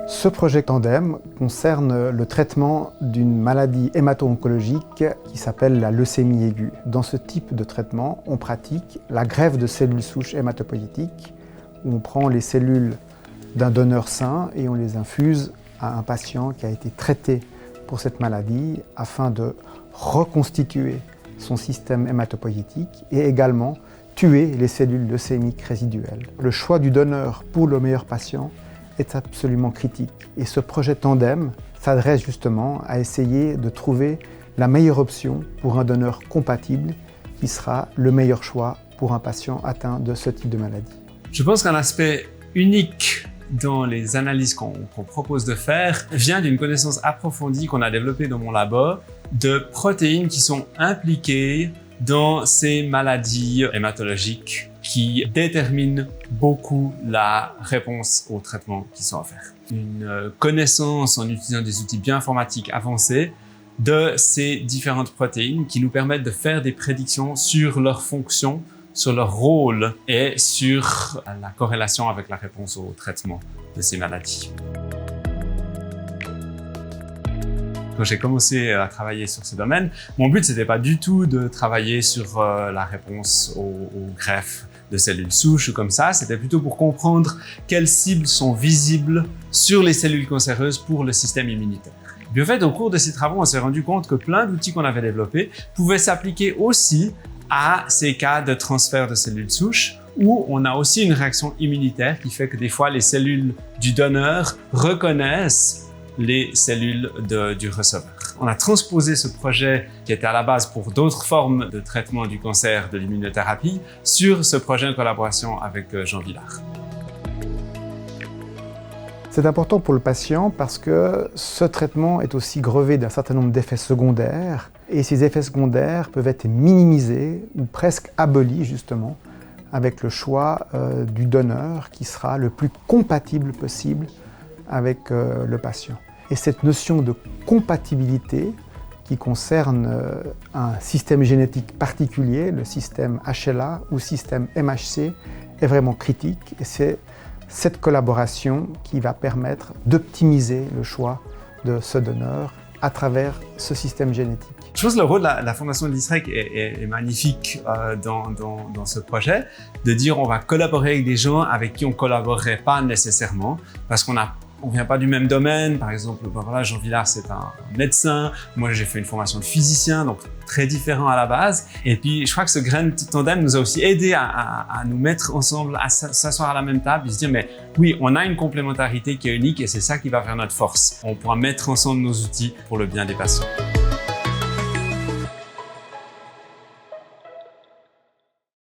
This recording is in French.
Ce projet Tandem concerne le traitement d'une maladie hémato-oncologique qui s'appelle la leucémie aiguë. Dans ce type de traitement, on pratique la greffe de cellules souches hématopoïétiques où on prend les cellules d'un donneur sain et on les infuse à un patient qui a été traité pour cette maladie afin de reconstituer son système hématopoïétique et également tuer les cellules leucémiques résiduelles. Le choix du donneur pour le meilleur patient est absolument critique. Et ce projet Tandem s'adresse justement à essayer de trouver la meilleure option pour un donneur compatible qui sera le meilleur choix pour un patient atteint de ce type de maladie. Je pense qu'un aspect unique dans les analyses qu'on propose de faire vient d'une connaissance approfondie qu'on a développée dans mon labo de protéines qui sont impliquées dans ces maladies hématologiques qui déterminent beaucoup la réponse aux traitements qui sont offerts. Une connaissance en utilisant des outils bioinformatiques avancés de ces différentes protéines qui nous permettent de faire des prédictions sur leur fonction, sur leur rôle et sur la corrélation avec la réponse au traitement de ces maladies. Quand j'ai commencé à travailler sur ce domaine, mon but c'était pas du tout de travailler sur la réponse aux greffes de cellules souches ou comme ça, c'était plutôt pour comprendre quelles cibles sont visibles sur les cellules cancéreuses pour le système immunitaire. Et en fait, au cours de ces travaux, on s'est rendu compte que plein d'outils qu'on avait développés pouvaient s'appliquer aussi à ces cas de transfert de cellules souches où on a aussi une réaction immunitaire qui fait que des fois les cellules du donneur reconnaissent les cellules du receveur. On a transposé ce projet qui était à la base pour d'autres formes de traitement du cancer de l'immunothérapie sur ce projet en collaboration avec Jean Villard. C'est important pour le patient parce que ce traitement est aussi grevé d'un certain nombre d'effets secondaires et ces effets secondaires peuvent être minimisés ou presque abolis justement avec le choix du donneur qui sera le plus compatible possible avec le patient. Et cette notion de compatibilité qui concerne un système génétique particulier, le système HLA ou système MHC, est vraiment critique et c'est cette collaboration qui va permettre d'optimiser le choix de ce donneur à travers ce système génétique. Je pense que le rôle de la Fondation de l'ISREC est magnifique dans ce projet, de dire on va collaborer avec des gens avec qui on ne collaborerait pas nécessairement, parce qu'on vient pas du même domaine. Par exemple, voilà, Jean Villard, c'est un médecin. Moi, j'ai fait une formation de physicien, donc très différent à la base. Et puis, je crois que ce grain tandem nous a aussi aidé à nous mettre ensemble, à s'asseoir à la même table et se dire, mais oui, on a une complémentarité qui est unique et c'est ça qui va faire notre force. On pourra mettre ensemble nos outils pour le bien des patients.